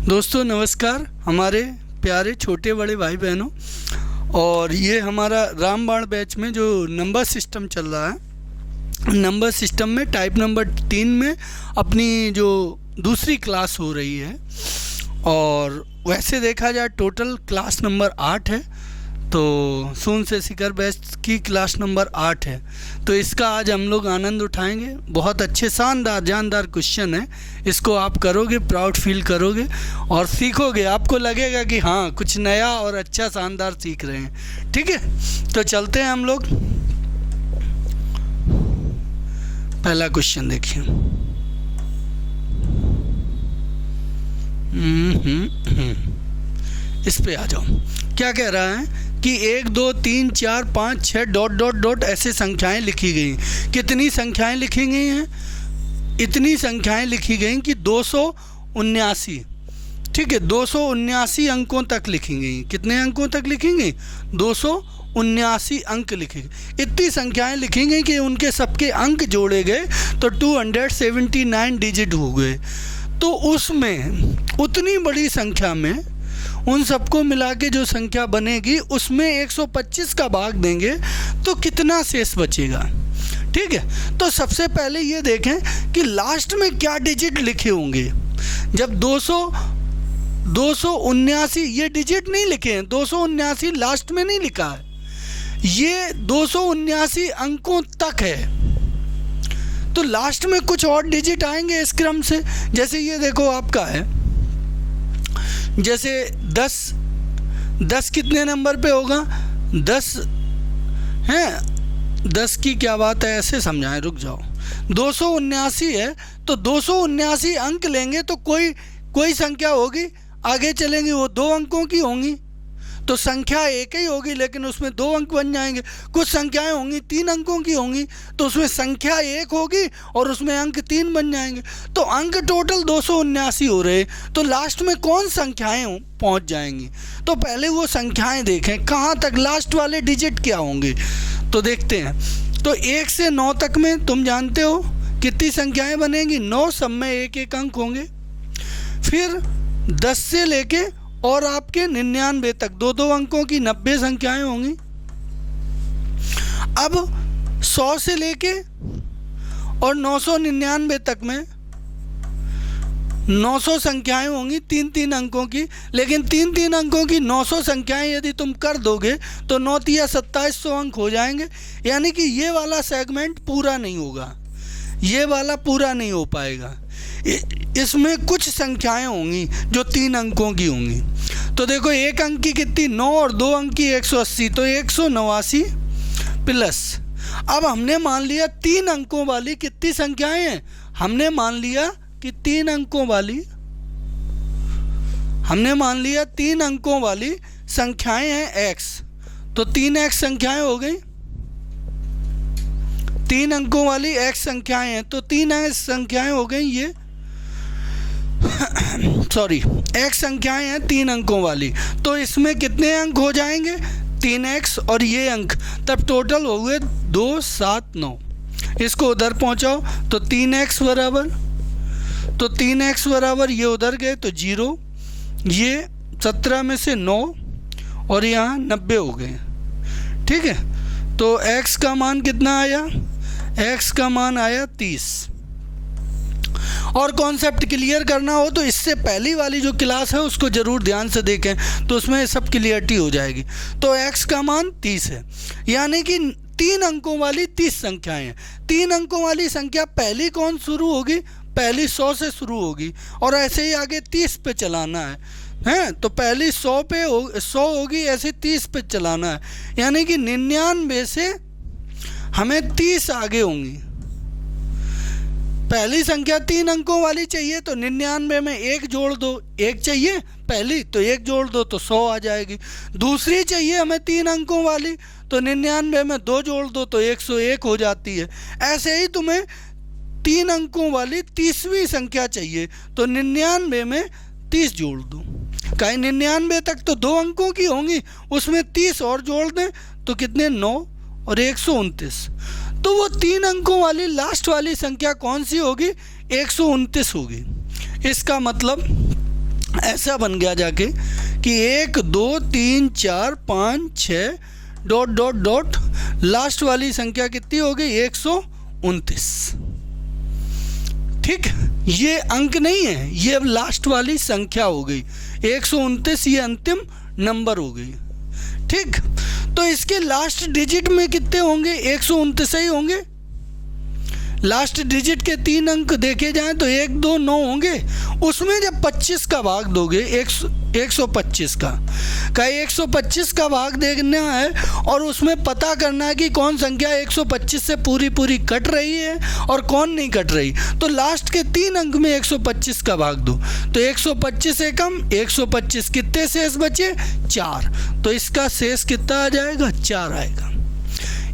दोस्तों नमस्कार, हमारे प्यारे छोटे बड़े भाई बहनों, और ये हमारा रामबाण बैच में जो नंबर सिस्टम चल रहा है, नंबर सिस्टम में टाइप नंबर 3 में अपनी जो दूसरी क्लास हो रही है। और वैसे देखा जाए टोटल क्लास नंबर 8 है, तो शून्य से शिखर बैच की क्लास नंबर 8 है। तो इसका आज हम लोग आनंद उठाएंगे। बहुत अच्छे शानदार जानदार क्वेश्चन है, इसको आप करोगे प्राउड फील करोगे और सीखोगे, आपको लगेगा कि हाँ कुछ नया और अच्छा शानदार सीख रहे हैं। ठीक है, तो चलते हैं हम लोग। पहला क्वेश्चन देखिए। इस पे आ जाओ। क्या कह रहा है कि 1 2 3 4 5 6 डॉट डॉट डॉट ऐसे संख्याएं लिखी गई। कितनी संख्याएं लिखी गई हैं? इतनी संख्याएं लिखी गई कि 279, ठीक है, 279 अंकों तक लिखी गई। कितने अंकों तक लिखी गई? 279 अंक लिखे गए। इतनी संख्याएं लिखी गई कि उनके सबके अंक जोड़े गए तो 279 डिजिट हो गए। तो उसमें उतनी बड़ी संख्या में उन सबको मिला के जो संख्या बनेगी उसमें 125 का भाग देंगे तो कितना शेष बचेगा। ठीक है, तो सबसे पहले ये देखें कि लास्ट में क्या डिजिट लिखे होंगे। जब 279 ये डिजिट नहीं लिखे हैं, 279 लास्ट में नहीं लिखा है, ये 279 अंकों तक है। तो लास्ट में कुछ और डिजिट आएंगे इस क्रम से। जैसे ये देखो आपका है, जैसे 10 कितने नंबर पे होगा? 10 है, 10 की क्या बात है, ऐसे समझाएं, रुक जाओ। 279 है तो 279 अंक लेंगे तो कोई संख्या होगी, आगे चलेंगी वो 2 अंकों की होंगी, तो संख्या एक ही होगी लेकिन उसमें 2 अंक बन जाएंगे। कुछ संख्याएं होंगी 3 अंकों की होंगी तो उसमें संख्या 1 होगी और उसमें अंक 3 बन जाएंगे। तो अंक टोटल 279 हो रहे, तो लास्ट में कौन संख्याएं पहुंच जाएंगी? तो पहले वो संख्याएं देखें कहाँ तक, लास्ट वाले डिजिट क्या होंगे, तो देखते हैं। तो 1 से 9 तक में तुम जानते हो कितनी संख्याएं बनेंगी? 9, सब में 1-1 अंक होंगे। फिर 10 से लेके और आपके 99 तक 2-2 अंकों की 90 संख्याएं होंगी। अब 100 से लेके और 999 तक में 900 संख्याएं होंगी 3-3 अंकों की। लेकिन 3-3 अंकों की 900 संख्याएं यदि तुम कर दोगे तो 9 तिया 2700 अंक हो जाएंगे। यानी कि ये वाला सेगमेंट पूरा नहीं होगा, ये वाला पूरा नहीं हो पाएगा। इसमें कुछ संख्याएं होंगी जो 3 अंकों की होंगी। तो देखो 1 अंक की कितनी? 9 और 2 अंक की 180, तो 189 प्लस। अब हमने मान लिया 3 अंकों वाली कितनी संख्याएं हैं? हमने मान लिया कि 3 अंकों वाली संख्याएं हैं x, तो 3x संख्याएं हो गई। 3 अंकों वाली x संख्याएं हैं तो 3x संख्याएं हो गई। ये सॉरी, x संख्याएं हैं 3 अंकों वाली, तो इसमें कितने अंक हो जाएंगे? 3x और ये अंक, तब टोटल हो गए 279। इसको उधर पहुंचाओ तो 3x बराबर ये उधर गए तो 0, ये 17 में से 9 और यहाँ 90 हो गए। ठीक है, तो x का मान कितना आया? x का मान आया 30। और कॉन्सेप्ट क्लियर करना हो तो इससे पहली वाली जो क्लास है उसको ज़रूर ध्यान से देखें, तो उसमें सब क्लियरिटी हो जाएगी। तो x का मान 30 है, यानी कि 3 अंकों वाली 30 संख्याएं हैं। 3 अंकों वाली संख्या पहली कौन शुरू होगी? पहली 100 से शुरू होगी और ऐसे ही आगे 30 पे चलाना है। तो पहली 100 होगी, ऐसे 30 पे चलाना है। यानी कि 99 से हमें 30 आगे होंगी। पहली संख्या 3 अंकों वाली चाहिए तो 99 में 1 जोड़ दो, 1 चाहिए पहली तो 1 जोड़ दो तो 100 आ जाएगी। दूसरी चाहिए हमें 3 अंकों वाली तो 99 में 2 जोड़ दो तो 101 हो जाती है। ऐसे ही तुम्हें 3 अंकों वाली 30वीं संख्या चाहिए तो 99 में 30 जोड़ दो। कहीं 99 तक तो 2 अंकों की होंगी, उसमें 30 और जोड़ दें तो कितने? 9 और 129। तो वो 3 अंकों वाली लास्ट वाली संख्या कौन सी होगी? 129 होगी। इसका मतलब ऐसा बन गया जाके कि 1 2 3 4 5 6 डॉट डॉट डॉट, लास्ट वाली संख्या कितनी हो गई? 129। ठीक, ये अंक नहीं है, ये अब लास्ट वाली संख्या हो गई 129, ये अंतिम नंबर हो गई। ठीक, तो इसके लास्ट डिजिट में कितने होंगे? 129 ही होंगे। लास्ट डिजिट के 3 अंक देखे जाएं तो 1 2 9 होंगे। उसमें जब 25 का भाग दोगे, 125 का 125 का भाग देखना है और उसमें पता करना है कि कौन संख्या 125 से पूरी पूरी कट रही है और कौन नहीं कट रही। तो लास्ट के 3 अंक में 125 का भाग दो, तो 125 से कम 125, कितने शेष बचे? 4। तो इसका शेष कितना आ जाएगा? 4 आएगा।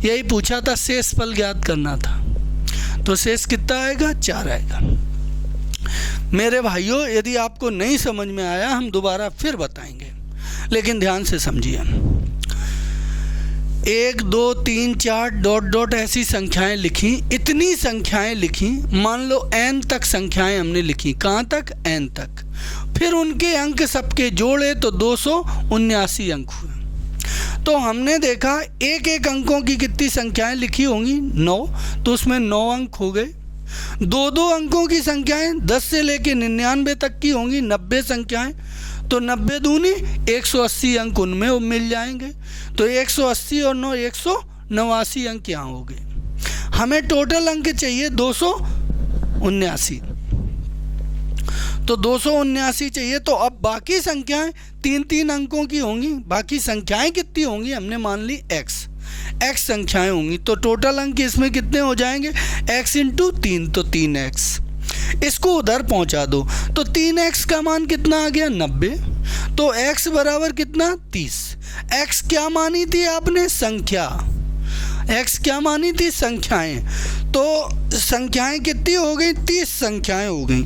यही पूछा था, शेष फल ज्ञात करना था, तो शेष कितना आएगा? 4 आएगा। मेरे भाइयों, यदि आपको नहीं समझ में आया हम दोबारा फिर बताएंगे, लेकिन ध्यान से समझिए। 1 2 3 4 डॉट डॉट ऐसी संख्याएं लिखी, इतनी संख्याएं लिखी, मान लो n तक संख्याएं हमने लिखी। कहाँ तक? n तक। फिर उनके अंक सबके जोड़े तो 279 अंक हुए। तो हमने देखा एक एक अंकों की कितनी संख्याएं लिखी होंगी? 9, तो उसमें 9 अंक हो गए। 2 अंकों की संख्याएं 10 से लेके 99 तक की होंगी, 90 संख्याएं, तो 90 दूनी 180 अंक उनमें मिल जाएंगे। तो 180 और 9 189 अंक यहाँ हो गए। हमें टोटल अंक चाहिए 279, तो 279 चाहिए। तो अब बाकी संख्याएं 3 अंकों की होंगी। बाकी संख्याएं कितनी होंगी? हमने मान ली x संख्याएं होंगी, तो टोटल अंक इसमें कितने हो जाएंगे? x इंटू 3, तो 3x। इसको उधर पहुंचा दो, तो 3x का मान कितना आ गया? 90। तो x बराबर कितना? 30। x क्या मानी थी आपने? संख्या। x क्या मानी थी? संख्याएं। तो संख्याएं कितनी हो गई? 30 संख्याएं हो गई।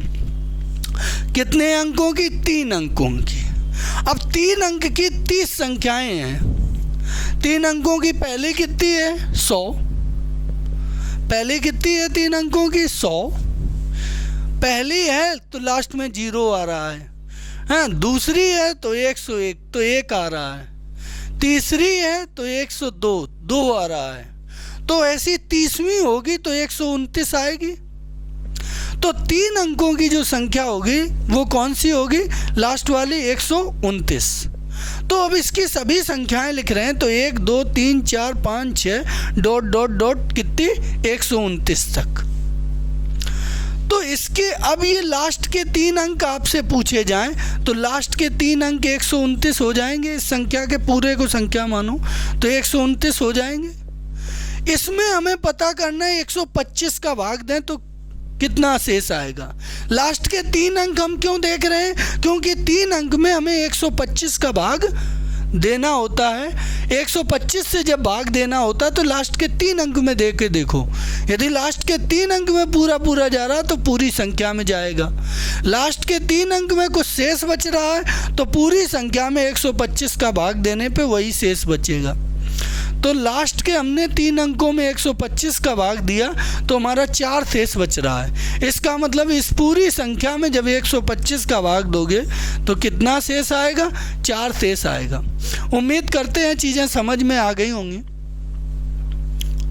कितने अंकों की? 3 अंकों की। अब 3 अंक की 30 संख्याएं हैं। 3 अंकों की पहली कितनी है? 100। पहली कितनी है 3 अंकों की? 100 पहली है, तो लास्ट में 0 आ रहा है। हाँ, दूसरी है तो 101, तो 1 आ रहा है। तीसरी है तो 102, 2 आ रहा है। तो ऐसी 30वीं होगी तो 129 आएगी। तो 3 अंकों की जो संख्या होगी वो कौन सी होगी? लास्ट वाली 129। तो अब इसकी सभी संख्याएं लिख रहे हैं, तो 1 2 3 4 5 6 डॉट डॉट डॉट कितनी? 129 तक। तो इसके अब ये लास्ट के 3 अंक आपसे पूछे जाएं तो लास्ट के 3 अंक 129 हो जाएंगे। इस संख्या के पूरे को संख्या मानो तो 129 हो जाएंगे। इसमें हमें पता करना है 125 का भाग दें तो कितना शेष आएगा। लास्ट के 3 अंक हम क्यों देख रहे हैं? क्योंकि 3 अंक में हमें 125 का भाग देना होता है। 125 से जब भाग देना होता है तो लास्ट के 3 अंक में दे के देखो, यदि लास्ट के 3 अंक में पूरा जा रहा तो पूरी संख्या में जाएगा। लास्ट के 3 अंक में कुछ शेष बच रहा है तो पूरी संख्या में 125 का भाग देने पे वही शेष बचेगा। तो लास्ट के हमने 3 अंकों में 125 का भाग दिया तो हमारा 4 शेष बच रहा है। इसका मतलब इस पूरी संख्या में जब 125 का भाग दोगे तो कितना शेष आएगा? 4 शेष आएगा। उम्मीद करते हैं चीज़ें समझ में आ गई होंगी।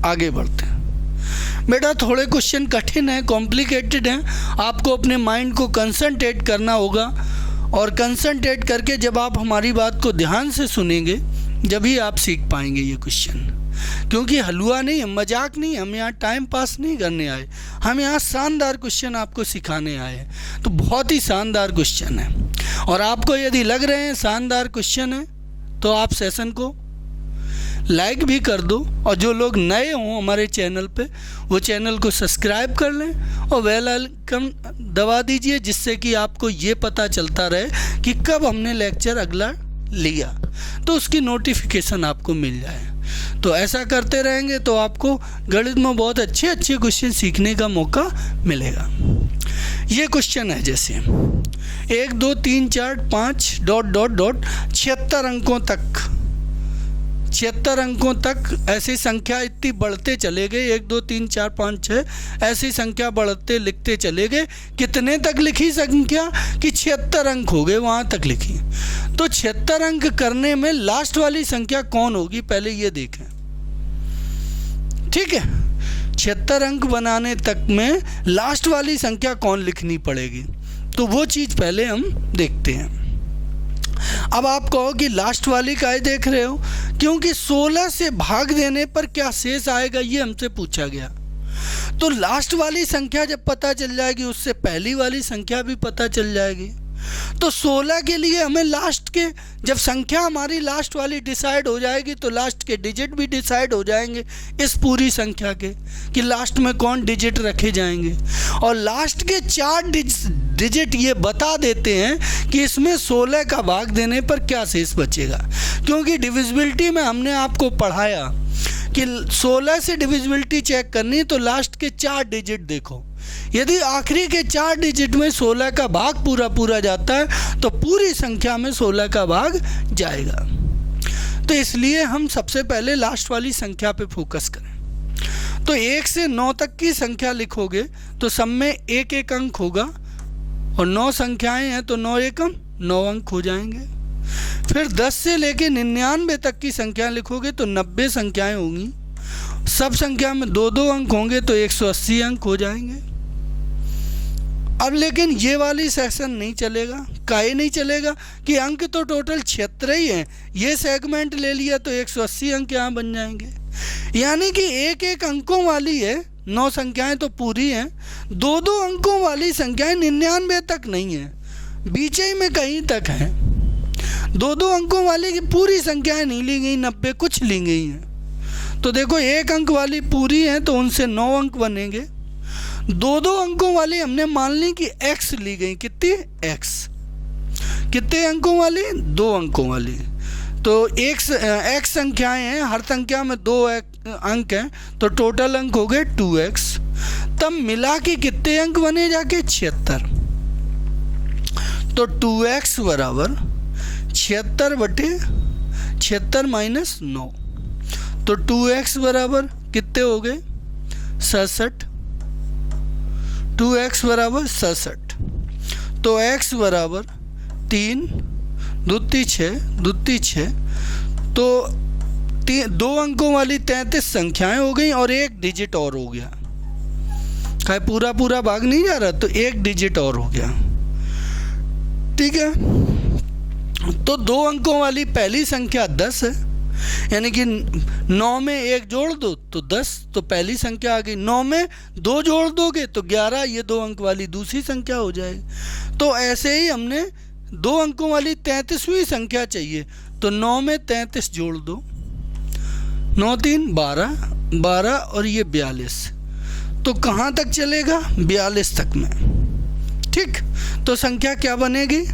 आगे बढ़ते हैं। बेटा थोड़े क्वेश्चन कठिन हैं, कॉम्प्लिकेटेड हैं, आपको अपने माइंड को कंसंट्रेट करना होगा और कंसंट्रेट करके जब आप हमारी बात को ध्यान से सुनेंगे जब ही आप सीख पाएंगे ये क्वेश्चन। क्योंकि हलवा नहीं है, मजाक नहीं, हम यहाँ टाइम पास नहीं करने आए, हम यहाँ शानदार क्वेश्चन आपको सिखाने आए हैं। तो बहुत ही शानदार क्वेश्चन है और आपको यदि लग रहे हैं शानदार क्वेश्चन है तो आप सेशन को लाइक भी कर दो और जो लोग नए हों हमारे चैनल पे वो चैनल को सब्सक्राइब कर लें और बेल आइकन दबा दीजिए, जिससे कि आपको ये पता चलता रहे कि कब हमने लेक्चर अगला लिया, तो उसकी नोटिफिकेशन आपको मिल जाए। तो ऐसा करते रहेंगे तो आपको गणित में बहुत अच्छे अच्छे क्वेश्चन सीखने का मौका मिलेगा। ये क्वेश्चन है जैसे 1 2 3 4 5 डॉट डॉट डॉट 76 अंकों तक 76 अंकों तक ऐसी संख्या इतनी बढ़ते चले गए, 1 2 3 4 5 6 ऐसी संख्या बढ़ते लिखते चले गए। कितने तक लिखी संख्या कि 76 अंक हो गए, वहाँ तक लिखी। तो 76 अंक करने में लास्ट वाली संख्या कौन होगी पहले ये देखें, ठीक है। 76 अंक बनाने तक में लास्ट वाली संख्या कौन लिखनी पड़ेगी, तो वो चीज़ पहले हम देखते हैं। अब आप कहो कि लास्ट वाली काहे देख रहे हो, क्योंकि 16 से भाग देने पर क्या शेष आएगा ये हमसे पूछा गया। तो लास्ट वाली संख्या जब पता चल जाएगी उससे पहली वाली संख्या भी पता चल जाएगी। तो 16 के लिए हमें लास्ट के, जब संख्या हमारी लास्ट वाली डिसाइड हो जाएगी तो लास्ट के डिजिट भी डिसाइड हो जाएंगे इस पूरी संख्या के, कि लास्ट में कौन डिजिट रखे जाएंगे। और लास्ट के 4 डिजिट ये बता देते हैं कि इसमें 16 का भाग देने पर क्या शेष बचेगा। क्योंकि डिविजिबिलिटी में हमने आपको पढ़ाया कि 16 से डिविजिबिलिटी चेक करनी तो लास्ट के 4 डिजिट देखो। यदि आखिरी के 4 डिजिट में 16 का भाग पूरा जाता है तो पूरी संख्या में 16 का भाग जाएगा। तो इसलिए हम सबसे पहले लास्ट वाली संख्या पे फोकस करें। तो 1 से 9 तक की संख्या लिखोगे तो सब में 1 अंक होगा, और 9 संख्याएं हैं तो 9 एकम 9 अंक हो जाएंगे। फिर 10 से लेके 99 तक की संख्या लिखोगे तो 90 संख्याएं होंगी, सब संख्या में 2 अंक होंगे तो 180 अंक हो जाएंगे। अब लेकिन ये वाली सेक्शन नहीं चलेगा। काहे नहीं चलेगा कि अंक तो टोटल 76 ही हैं, ये सेगमेंट ले लिया तो 180 अंक यहाँ बन जाएंगे। यानी कि 1 अंकों वाली है, 9 संख्याएं तो पूरी हैं, 2 अंकों वाली संख्याएं 99 तक नहीं है, बीच ही में कहीं तक है। 2 अंकों वाली की पूरी संख्याएं नहीं ली गई, 90 कुछ ली गई हैं। तो देखो 1 अंक वाली पूरी है तो उनसे 9 अंक बनेंगे। 2 अंकों वाली हमने मान ली कि x ली गई, कितनी x, कितने अंकों वाली 2 अंकों वाली। तो x संख्याएं हैं, हर संख्या में 2 अंक हैं तो टोटल अंक हो गए 2x। तब मिला के कितने अंक बने जाके 76। तो 2x बराबर 76/76 माइनस 9, तो 2x बराबर कितने हो गए 67। 2x बराबर 67। तो x बराबर 3 दूती 6 तो 2 अंकों वाली 33 संख्याएं हो गई और 1 डिजिट और हो गया। क्या पूरा भाग नहीं जा रहा, तो 1 डिजिट और हो गया, ठीक है। तो 2 अंकों वाली पहली संख्या 10 है, यानी कि 9 में 1 जोड़ दो तो 10, तो पहली संख्या आ गई। 9 में 2 जोड़ दोगे तो 11, ये 2 अंक वाली दूसरी संख्या हो जाएगी। तो ऐसे ही हमने 2 अंकों वाली 33वीं संख्या चाहिए, तो 9 में 33 जोड़ दो, 9 3 12 और ये 42, तो कहाँ तक चलेगा 42 तक में, ठीक। तो संख्या क्या बनेगी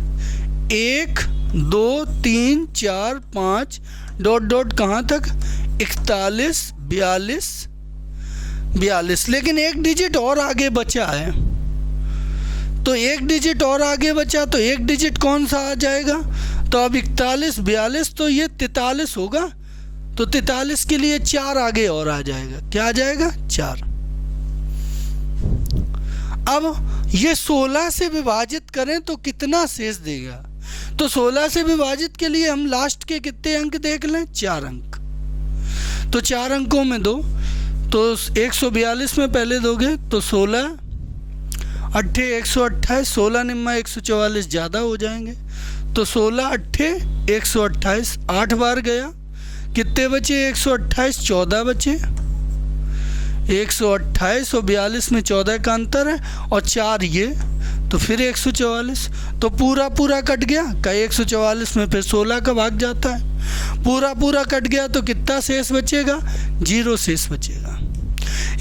1 2 3 4 5 डॉट कहाँ तक 41 42। लेकिन 1 डिजिट और आगे बचा है, तो 1 डिजिट और आगे बचा तो 1 डिजिट कौन सा आ जाएगा, तो अब 41 42 तो ये 43 होगा, तो 43 के लिए 4 आगे और आ जाएगा, क्या आ जाएगा 4। अब ये 16 से विभाजित करें तो कितना शेष देगा, तो 16 से विभाजित के लिए हम लास्ट के कितने अंक देख लें 4 अंक। तो 4 अंकों में दो, तो 142 में पहले दोगे तो 16 8 128, 16 निम्मा 144 ज़्यादा हो जाएंगे, तो 16 8 128 8 बार गया, कितने बचे 128 14 बचे, 128 और 42 में 14 का अंतर है और 4 ये, तो फिर 144, तो पूरा कट गया। का 144 में फिर 16 का भाग जाता है, पूरा कट गया तो कितना शेष बचेगा 0 शेष बचेगा।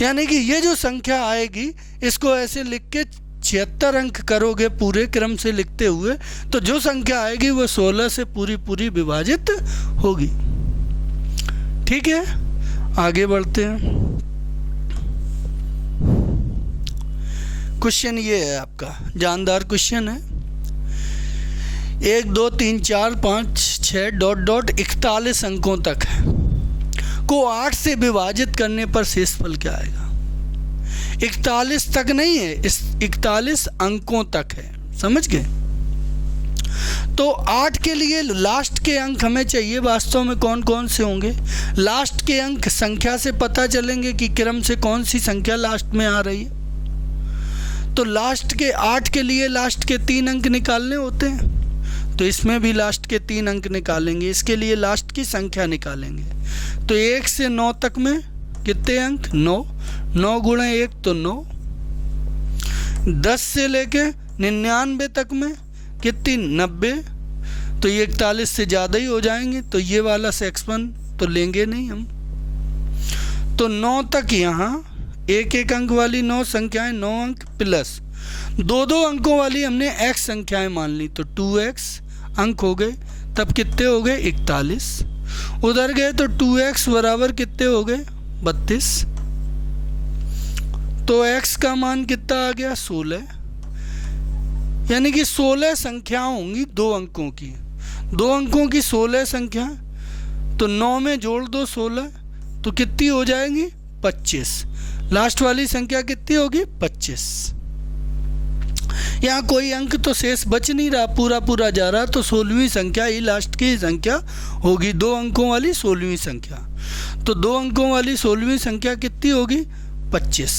यानी कि ये जो संख्या आएगी इसको ऐसे लिख के 76 अंक करोगे पूरे क्रम से लिखते हुए, तो जो संख्या आएगी वो 16 से पूरी विभाजित होगी, ठीक है। आगे बढ़ते हैं। क्वेश्चन ये है आपका, जानदार क्वेश्चन है। 1 2 3 4 5 6 डॉट 41 अंकों तक है। को 8 से विभाजित करने पर शेषफल क्या आएगा? 41 तक नहीं है, इस 41 अंकों तक है, समझ गए? तो 8 के लिए लास्ट के अंक हमें चाहिए, वास्तव में कौन कौन से होंगे? लास्ट के अंक संख्या से पता चलेंगे कि क्रम से कौन सी संख्या लास्ट में आ रही है। तो लास्ट के 8 के लिए लास्ट के 3 अंक निकालने होते हैं, तो इसमें भी लास्ट के 3 अंक निकालेंगे, इसके लिए लास्ट की संख्या निकालेंगे। तो 1 से 9 तक में कितने अंक? 9, 9 गुणे 1 तो 9। 10 से लेके 99 तक में कितनी? 90। तो ये 41 से ज़्यादा ही हो जाएंगे, तो ये वाला सेक्शन तो लेंगे नहीं हम। तो 9 तक यहाँ एक एक अंक वाली 9 संख्याएं, 9 अंक प्लस 2 अंकों वाली हमने x संख्याएं मान ली, तो 2x अंक हो गए, तब कितने हो गए? 41। उधर गए तो 2x बराबर कितने हो गए? 32। तो x का मान कितना आ गया? 16। यानी कि 16 संख्या होंगी 2 अंकों की, 2 अंकों की 16 संख्या, तो 9 में जोड़ दो 16, तो कितनी हो जाएंगी? 25। लास्ट वाली संख्या कितनी होगी? 25। यहाँ कोई अंक तो शेष बच नहीं रहा, पूरा पूरा जा रहा, तो 16वीं संख्या ही लास्ट की संख्या होगी, 2 अंकों वाली 16वीं संख्या। तो 2 अंकों वाली 16वीं संख्या कितनी होगी? 25।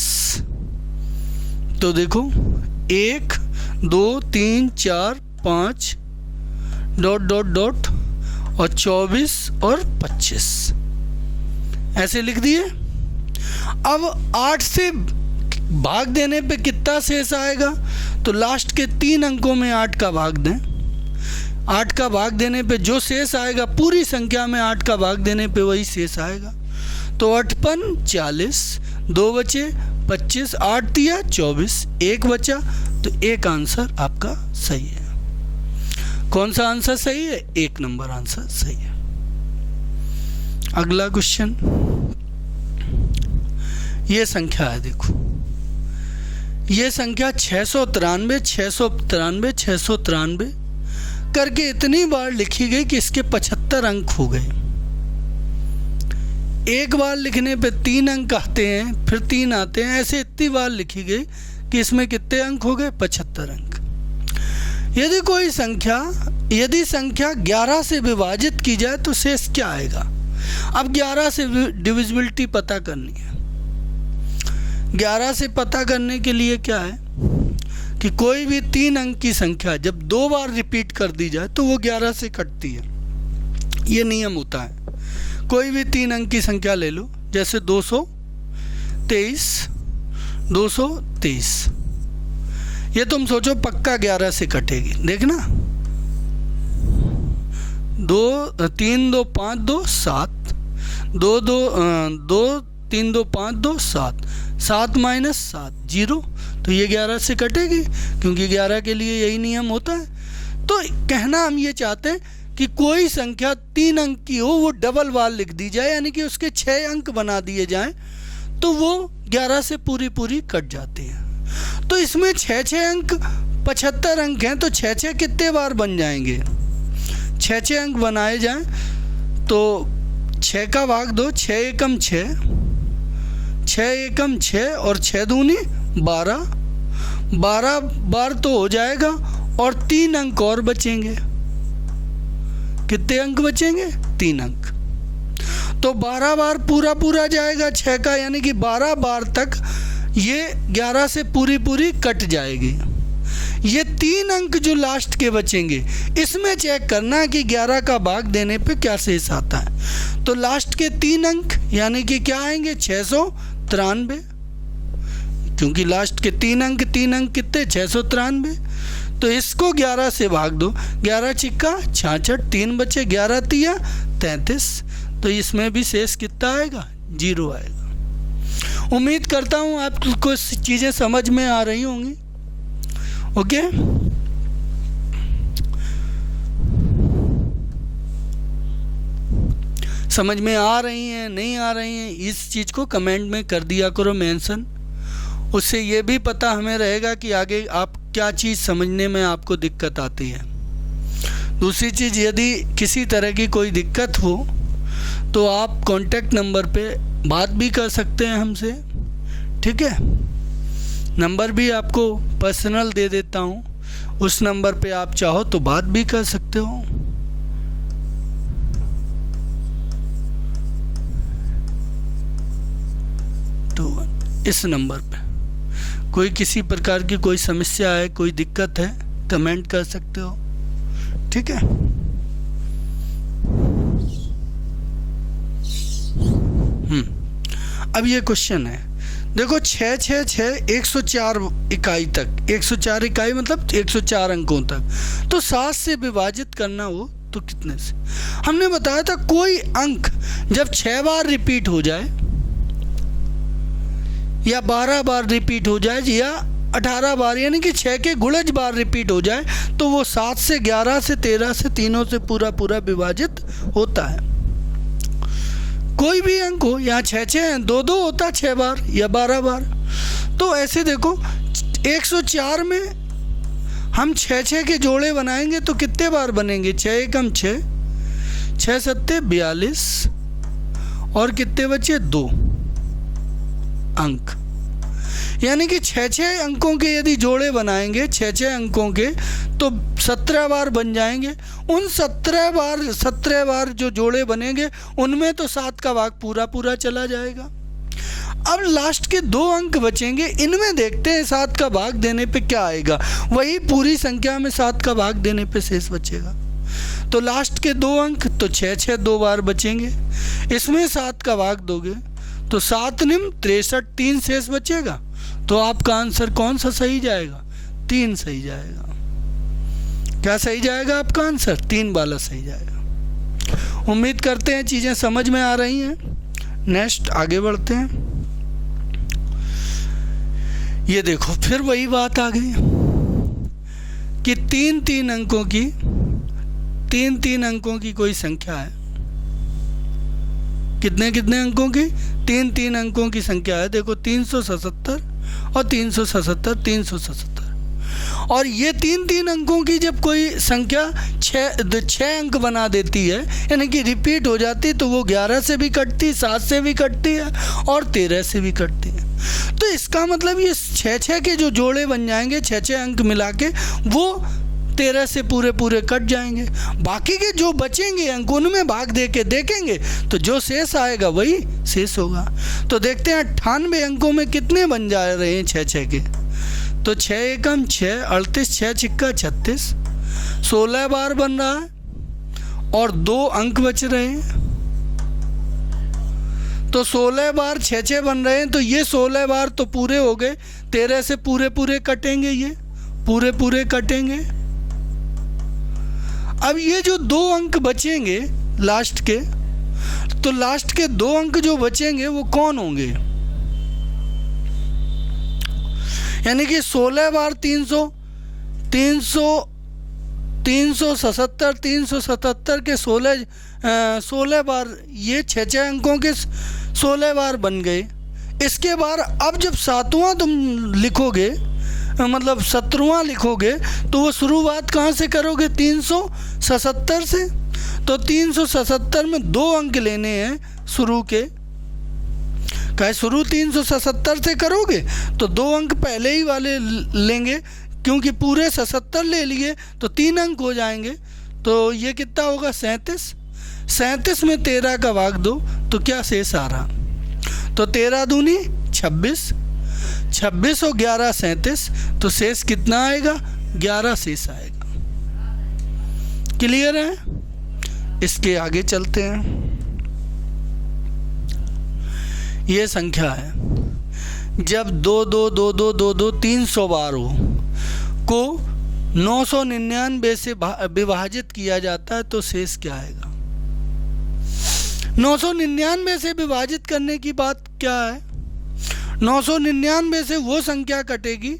तो देखो 1 2 3 4 5 डॉट डॉट डॉट और 24 और 25 ऐसे लिख दिए। अब 8 से भाग देने पे कितना शेष आएगा? तो लास्ट के 3 अंकों में 8 का भाग दें, 8 का भाग देने पे जो शेष आएगा, पूरी संख्या में 8 का भाग देने पे वही शेष आएगा। तो 8 पन 40, 2 बचे 25, 8 दिया 24, 1 बचा, तो एक आंसर आपका सही है। कौन सा आंसर सही है? 1 नंबर आंसर सही है। अगला क्वेश्चन, ये संख्या है, देखो ये संख्या 693 693 693 करके इतनी बार लिखी गई कि इसके 75 अंक हो गए। एक बार लिखने पे 3 अंक आते हैं, फिर 3 आते हैं, ऐसे इतनी बार लिखी गई कि इसमें कितने अंक हो गए? 75 अंक। यदि संख्या 11 से विभाजित की जाए तो शेष क्या आएगा? अब 11 से डिविजिबिलिटी पता करनी है। 11 से पता करने के लिए क्या है कि कोई भी 3 अंक की संख्या जब 2 बार रिपीट कर दी जाए तो वो 11 से कटती है, ये नियम होता है। कोई भी 3 अंक की संख्या ले लो, जैसे 223, 223, ये तुम सोचो पक्का 11 से कटेगी। देखना 2 3 2 5 2 7, 2 2 2 3 2 5 2 7, 7 माइनस 7 0, तो ये 11 से कटेगी, क्योंकि 11 के लिए यही नियम होता है। तो कहना हम ये चाहते हैं कि कोई संख्या 3 अंक की हो, वो डबल बार लिख दी जाए, यानी कि उसके 6 अंक बना दिए जाएं, तो वो 11 से पूरी कट जाती है। तो इसमें 6 अंक 75 अंक हैं, तो 6 कितने बार बन जाएंगे? 6 अंक बनाए जाएं तो 6 का भाग दो, 6 एकम 6, 6 एकम 6 और 6 दूनी 12, 12 बार तो हो जाएगा, और 3 अंक और बचेंगे। कितने अंक बचेंगे? 3 अंक। तो 12 बार पूरा जाएगा 6 का, यानी कि 12 बार तक ये 11 से पूरी कट जाएगी। ये 3 अंक जो लास्ट के बचेंगे, इसमें चेक करना कि 11 का भाग देने पे क्या शेष आता है। तो लास्ट के 3 अंक यानी कि क्या आएंगे? 693, क्योंकि लास्ट के 3 अंक कितने? 693। तो इसको 11 से भाग दो, 11 छिक्का 66, 3 बचे, 11 तिया 33, तो इसमें भी शेष कितना आएगा? 0 आएगा। उम्मीद करता हूँ आपको चीज़ें समझ में आ रही होंगी। ओके, समझ में आ रही हैं, नहीं आ रही हैं, इस चीज़ को कमेंट में कर दिया करो मेंशन। उससे ये भी पता हमें रहेगा कि आगे आप क्या चीज़ समझने में आपको दिक्कत आती है। दूसरी चीज़, यदि किसी तरह की कोई दिक्कत हो तो आप कॉन्टैक्ट नंबर पे बात भी कर सकते हैं हमसे, ठीक है। नंबर भी आपको पर्सनल दे देता हूँ, उस नंबर पे आप चाहो तो बात भी कर सकते हो। तो इस नंबर पे कोई किसी प्रकार की कोई समस्या है, कोई दिक्कत है, कमेंट कर सकते हो, ठीक है। अब ये क्वेश्चन है, देखो 6 6 6 104 इकाई तक, 104 इकाई मतलब 104 अंकों तक, तो 7 से विभाजित करना हो तो कितने से। हमने बताया था कोई अंक जब 6 बार रिपीट हो जाए या 12 बार रिपीट हो जाए या 18 बार यानी कि 6 के गुणज बार रिपीट हो जाए तो वो 7 से 11 से 13 से तीनों से पूरा विभाजित होता है। कोई भी अंक हो, यहाँ 6 6 2 2 होता 6 बार या 12 बार। तो ऐसे देखो 104 में हम 6 6 के जोड़े बनाएंगे तो कितने बार बनेंगे, 6 एकम 6, 6 सत्ते 42 और कितने बचे 2 अंक। यानी कि 6 6 अंकों के यदि जोड़े बनाएंगे 6 6 अंकों के तो 17 बार बन जाएंगे। उन 17 बार जो जोड़े बनेंगे उनमें तो 7 का भाग पूरा चला जाएगा। अब लास्ट के 2 अंक बचेंगे, इनमें देखते हैं 7 का भाग देने पे क्या आएगा। वही पूरी संख्या में 7 का भाग देने पे शेष बचेगा। तो लास्ट के 2 अंक तो 6 6 2 बार बचेंगे, इसमें 7 का भाग दोगे तो 7 निम 63 3 शेष बचेगा। तो आपका आंसर कौन सा सही जाएगा, 3 सही जाएगा। क्या सही जाएगा आपका आंसर, 3 वाला सही जाएगा। उम्मीद करते हैं चीज़ें समझ में आ रही हैं। नेक्स्ट आगे बढ़ते हैं। ये देखो फिर वही बात आ गई कि 3 अंकों की कोई संख्या है। कितने अंकों की, 3 अंकों की संख्या है। देखो 377 और 377 और ये 3 अंकों की जब कोई संख्या 6 अंक बना देती है यानी कि रिपीट हो जाती तो वो 11 से भी कटती, 7 से भी कटती है और 13 से भी कटती है। तो इसका मतलब ये 6 6 के जो जोड़े बन जाएंगे 6 6 अंक मिला के वो 13 से पूरे कट जाएंगे। बाकी के जो बचेंगे अंक उनमें भाग दे के देखेंगे तो जो शेष आएगा वही शेष होगा। तो देखते हैं 98 अंकों में कितने बन जा रहे हैं 6 6 के। तो 6 एकम 6 38 6 छिक्का 36, 16 बार बन रहा है और 2 अंक बच रहे हैं। तो 16 बार 6 6 बन रहे हैं तो ये 16 बार तो पूरे हो गए, 13 से पूरे कटेंगे, ये पूरे कटेंगे। अब ये जो 2 अंक बचेंगे लास्ट के, तो लास्ट के 2 अंक जो बचेंगे वो कौन होंगे, यानी कि 16 बार 377 के 16 बार ये 6 6 अंकों के 16 बार बन गए। इसके बाद अब जब 7वां तुम लिखोगे मतलब 17वां लिखोगे तो वो शुरुआत कहाँ से करोगे, 377 से। तो 377 में 2 अंक लेने हैं शुरू के, कहे शुरू 377 से करोगे तो 2 अंक पहले ही वाले लेंगे, क्योंकि पूरे 77 ले लिए तो 3 अंक हो जाएंगे। तो ये कितना होगा 37 में 13 का भाग दो तो क्या शेष आ रहा, तो 13 दूनी 26 और 11 37, तो शेष कितना आएगा 11 शेष आएगा। क्लियर है। इसके आगे चलते हैं। ये संख्या है जब 2 2 2 2 2 2 300 बार हो को 999 से विभाजित किया जाता है तो शेष क्या आएगा। 999 से विभाजित करने की बात क्या है, 999 से वो संख्या कटेगी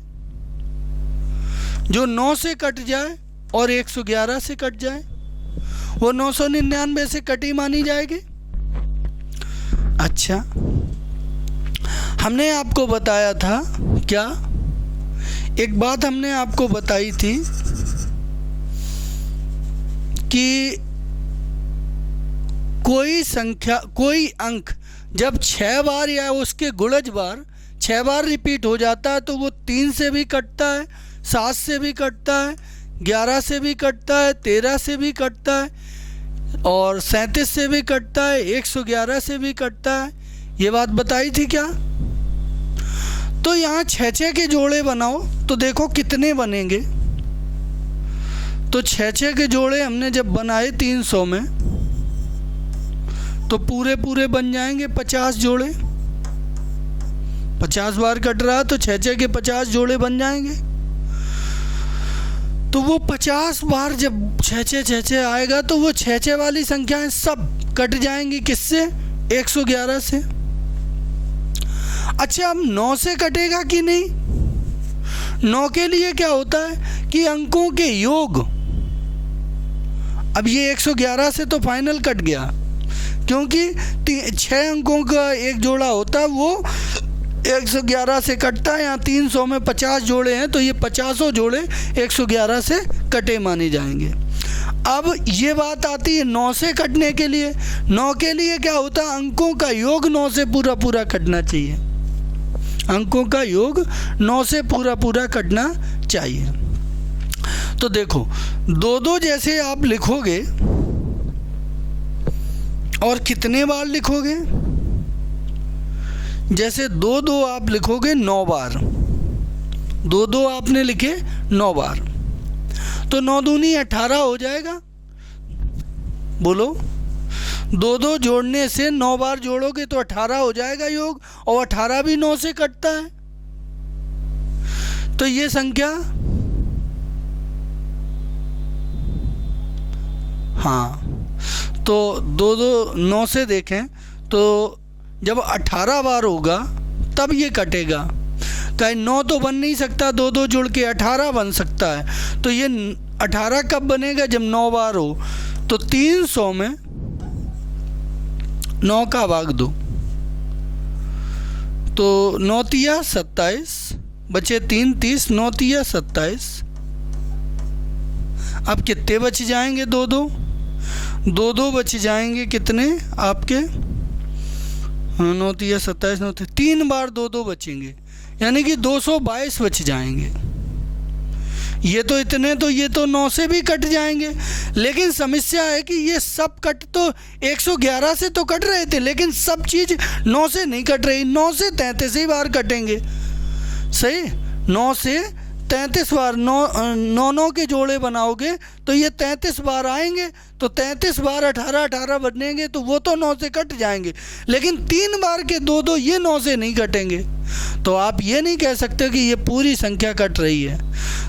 जो 9 से कट जाए और 111 से कट जाए, वो 999 से कटी मानी जाएगी। अच्छा, हमने आपको बताया था क्या, एक बात हमने आपको बताई थी कि कोई संख्या, कोई अंक जब 6 बार या उसके गुणज बार 6 बार रिपीट हो जाता है तो वो 3 से भी कटता है, 7 से भी कटता है, 11 से भी कटता है, 13 से भी कटता है और 37 से भी कटता है, 111 से भी कटता है। ये बात बताई थी क्या? तो यहाँ 6 के जोड़े बनाओ तो देखो कितने बनेंगे। तो 6 के जोड़े हमने जब बनाए 300 में तो पूरे बन जाएंगे 50 जोड़े। 50 बार कट रहा तो 6 के 50 जोड़े बन जाएंगे। तो वो 50 बार जब 6 आएगा तो वो 6 वाली संख्याएं सब कट जाएंगी। किससे? 111 से। अच्छा, अब 9 से कटेगा कि नहीं? 9 के लिए क्या होता है कि अंकों के योग, अब ये 111 से तो फाइनल कट गया क्योंकि 6 अंकों का एक जोड़ा होता है, वो 111 से कटता है। यहाँ 300 में 50 जोड़े हैं तो ये 50 जोड़े 111 से कटे माने जाएंगे। अब ये बात आती है 9 से कटने के लिए। 9 के लिए क्या होता है? अंकों का योग 9 से पूरा कटना चाहिए। अंकों का योग 9 से पूरा कटना चाहिए। तो देखो 2 जैसे आप लिखोगे और कितने बार लिखोगे? जैसे 2 आप लिखोगे 9 बार, 2 आपने लिखे 9 बार, तो 9 दूनी 18 हो जाएगा। बोलो, 2 जोड़ने से 9 बार जोड़ोगे तो 18 हो जाएगा योग, और 18 भी 9 से कटता है। तो ये संख्या, हाँ, तो 2 9 से देखें तो जब 18 बार होगा तब ये कटेगा। कहीं 9 तो बन नहीं सकता, 2 जुड़ के 18 बन सकता है। तो ये 18 कब बनेगा? जब 9 बार हो। तो 300 में 9 का भाग दो तो 9 तिया 27, बचे 3 30, 9 तिया 27। अब कितने बच जाएंगे? 2 बच जाएंगे। कितने आपके? 9 तिया 27, 9 3 बार 2 बचेंगे, यानी कि 222 बच जाएंगे। ये तो इतने, तो ये तो 9 से भी कट जाएंगे। लेकिन समस्या है कि ये सब कट तो 111 से तो कट रहे थे, लेकिन सब चीज़ 9 से नहीं कट रही। 9 से 33 ही बार कटेंगे। सही, 9 से 33 बार 9 के जोड़े बनाओगे तो ये 33 बार आएंगे। तो 33 बार 18 बनेंगे तो वो तो 9 से कट जाएंगे। लेकिन 3 बार के 2 ये 9 से नहीं कटेंगे। तो आप ये नहीं कह सकते कि ये पूरी संख्या कट रही है।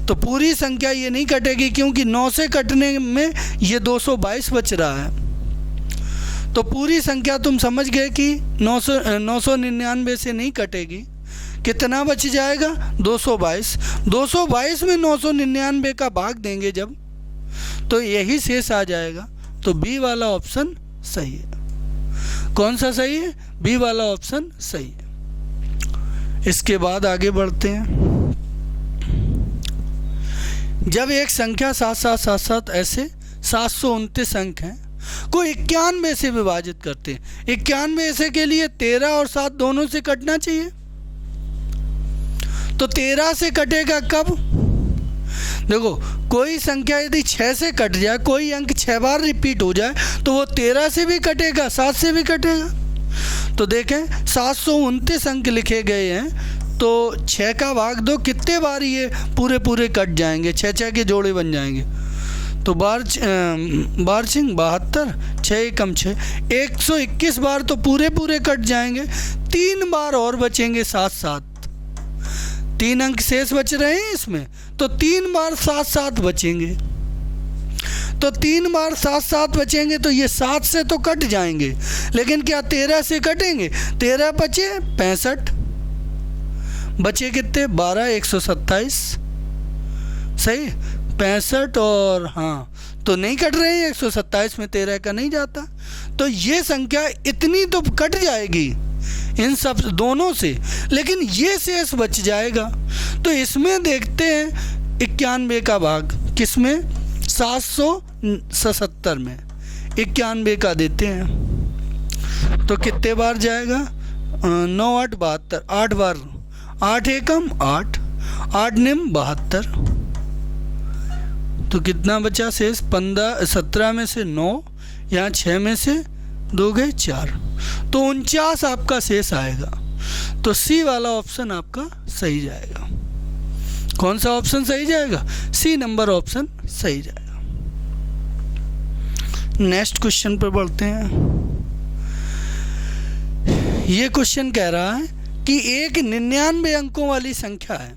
तो पूरी संख्या ये नहीं कटेगी क्योंकि 9 से कटने में ये 222 बच रहा है। तो पूरी संख्या तुम समझ गए कि 999 से नहीं कटेगी। कितना बच जाएगा? 222। 222 में 999 का भाग देंगे जब, तो यही शेष आ जाएगा। तो बी वाला ऑप्शन सही है। कौन सा सही है? बी वाला ऑप्शन सही है। इसके बाद आगे बढ़ते हैं। जब एक संख्या 7 ऐसे 729 अंक हैं को 91 से विभाजित करते हैं। 91 ऐसे के लिए 13 और 7 दोनों से कटना चाहिए। तो 13 से कटेगा कब? देखो, कोई संख्या यदि 6 से कट जाए, कोई अंक 6 बार रिपीट हो जाए तो वो 13 से भी कटेगा, 7 से भी कटेगा। तो देखें 729 अंक लिखे गए हैं तो 6 का भाग दो, कितने बार ये पूरे कट जाएंगे? 6 के जोड़े बन जाएंगे। तो बार 72, 6 कम 6, 121 बार तो पूरे कट जाएंगे। 3 बार और बचेंगे 7 3 अंक शेष बच रहे हैं इसमें, तो 3 बार 7 बचेंगे। तो 3 बार 7 बचेंगे तो ये 7 से तो कट जाएंगे, लेकिन क्या 13 से कटेंगे? 13 बचे 65, बचे कितने? 12, 127। सही, 65 और हाँ, तो नहीं कट रहे हैं। 127 में 13 का नहीं जाता। तो ये संख्या इतनी तो कट जाएगी इन सब दोनों से, लेकिन ये शेष बच जाएगा। तो इसमें देखते हैं 91 का भाग किसमें? 777 में 91 का देते हैं। तो कितने बार जाएगा? 9 8 72, 8 बार। 8 एकम 8, 8 निम 72। तो कितना बचा शेष? 15, 17 में से 9, यहाँ 6 में से 2 गए 4, तो 49 आपका शेष आएगा। तो सी वाला ऑप्शन आपका सही जाएगा। कौन सा ऑप्शन सही जाएगा? सी नंबर ऑप्शन सही जाएगा। नेक्स्ट क्वेश्चन पर बढ़ते हैं। ये क्वेश्चन कह रहा है कि एक 99 अंकों वाली संख्या है।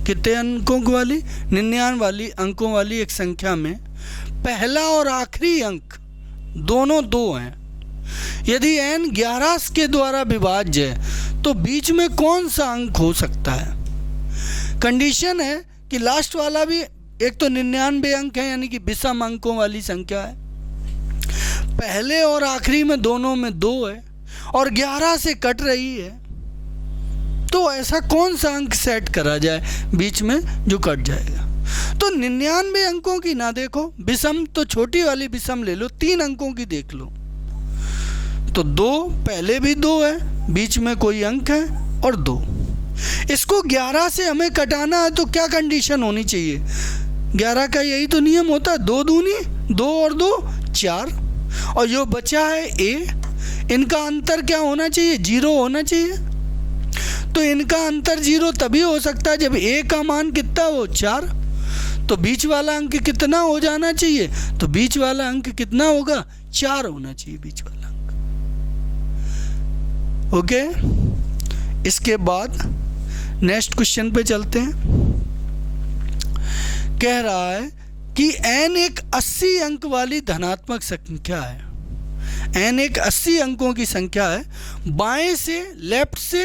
कितने अंकों वाली? 99 अंकों वाली एक संख्या में पहला और आखिरी अंक दोनों 2 हैं। यदि n 11 के द्वारा विभाज्य है तो बीच में कौन सा अंक हो सकता है? कंडीशन है कि लास्ट वाला भी एक तो 99 अंक है, यानी कि विषम अंकों वाली संख्या है। पहले और आखिरी में दोनों में 2 है और 11 से कट रही है, तो ऐसा कौन सा अंक सेट करा जाए बीच में जो कट जाएगा? तो 99 अंकों की ना देखो, विषम तो छोटी वाली विषम ले लो, 3 अंकों की देख लो। तो 2 पहले भी 2 है, बीच में कोई अंक है और 2। इसको 11 से हमें कटाना है तो क्या कंडीशन होनी चाहिए? 11 का यही तो नियम होता है, 2 दूनी 2 और 2 4, और जो बचा है a, इनका अंतर क्या होना चाहिए? 0 होना चाहिए। तो इनका अंतर 0 तभी हो सकता है जब a का मान कितना हो? 4। तो बीच वाला अंक कितना हो जाना चाहिए? तो बीच वाला अंक कितना होगा? 4 होना चाहिए बीच वाला अंक। ओके, इसके बाद नेक्स्ट क्वेश्चन पे चलते हैं। कह रहा है कि n एक 80 अंक वाली धनात्मक संख्या है। n एक 80 अंकों की संख्या है। बाएं से लेफ्ट से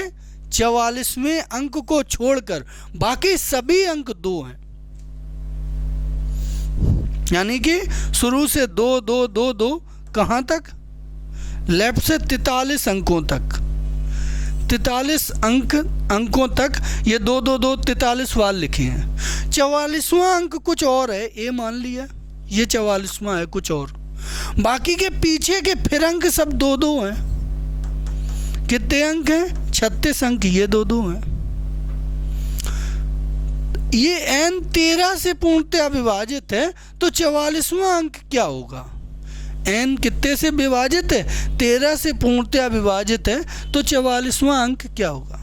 44वें अंक को छोड़कर बाकी सभी अंक 2 हैं। यानी कि शुरू से 2 2 2 2 कहाँ तक? लेफ्ट से 43 अंकों तक। 43 अंकों तक ये 2 2 2 43 बार लिखे हैं। 44वां अंक कुछ और है, ए मान लिया, ये 44वां है कुछ और। बाकी के पीछे के फिर अंक सब 2 2 हैं। कितने अंक हैं? 36 अंक, ये 2 2 हैं। ये n 13 से पूर्णतः विभाजित है, तो 44वां अंक क्या होगा? n कितने से विभाजित है? 13 से पूर्णतः विभाजित है, तो 44वां अंक क्या होगा?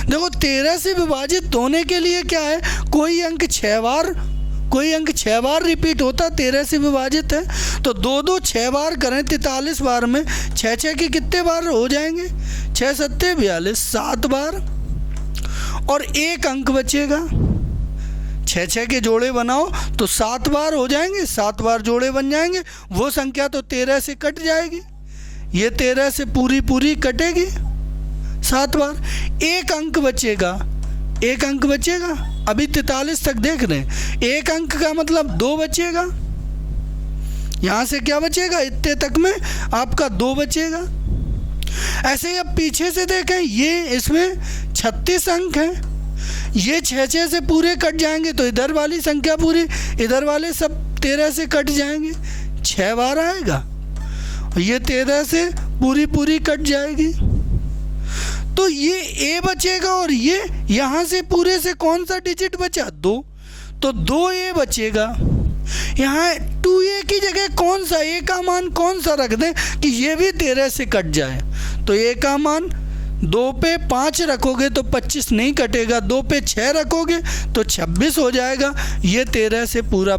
देखो 13 से विभाजित होने के लिए क्या है? कोई अंक 6 बार रिपीट होता, 13 से विभाजित है तो 2 2 6 बार करें, 43 बार में 6 6 के कितने बार हो जाएंगे? 6 7 42, 7 बार, और एक अंक बचेगा। 6 6 के जोड़े बनाओ तो 7 बार हो जाएंगे, 7 बार जोड़े बन जाएंगे। वो संख्या तो 13 से कट जाएगी, ये 13 से पूरी कटेगी 7 बार। एक अंक बचेगा, एक अंक बचेगा। अभी 43 तक देख रहे हैं, एक अंक का मतलब 2 बचेगा। यहाँ से क्या बचेगा? इतने तक में आपका 2 बचेगा। ऐसे ही अब पीछे से देखें, ये इसमें 36 अंक हैं, ये 6 6 से पूरे कट जाएंगे तो इधर वाली संख्या पूरी, इधर वाले सब 13 से कट जाएंगे, 6 बार आएगा। ये 13 से पूरी कट जाएगी, तो ये a बचेगा। और ये यहाँ से पूरे से कौन सा डिजिट बचा? 2, तो 2a बचेगा। यहाँ 2a की जगह कौन सा a का मान कौन सा रख दें कि ये भी 13 से कट जाए? तो a का मान 2 पे 5 रखोगे तो 25 नहीं कटेगा, 2 पे 6 रखोगे तो 26 हो जाएगा, ये 13 से पूरा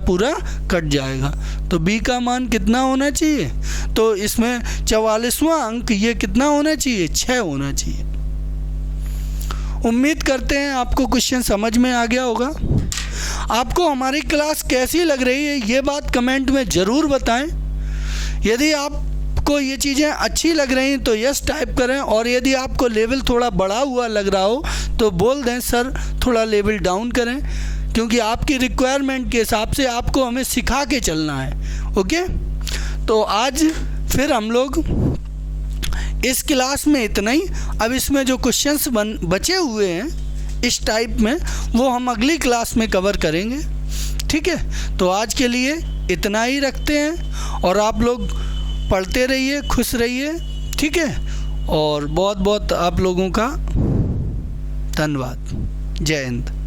कट जाएगा। तो b का मान कितना होना चाहिए? तो इसमें 44वां अंक ये कितना होना चाहिए? 6 होना चाहिए। उम्मीद करते हैं आपको क्वेश्चन समझ में आ गया होगा। आपको हमारी क्लास कैसी लग रही है ये बात कमेंट में ज़रूर बताएं। यदि आपको ये चीज़ें अच्छी लग रही हैं तो यस टाइप करें, और यदि आपको लेवल थोड़ा बढ़ा हुआ लग रहा हो तो बोल दें सर थोड़ा लेवल डाउन करें, क्योंकि आपकी रिक्वायरमेंट के हिसाब से आपको हमें सिखा के चलना है। ओके, तो आज फिर हम लोग इस क्लास में इतना ही। अब इसमें जो क्वेश्चंस बचे हुए हैं इस टाइप में, वो हम अगली क्लास में कवर करेंगे। ठीक है, तो आज के लिए इतना ही रखते हैं, और आप लोग पढ़ते रहिए, खुश रहिए, ठीक है। और बहुत बहुत आप लोगों का धन्यवाद। जय हिंद।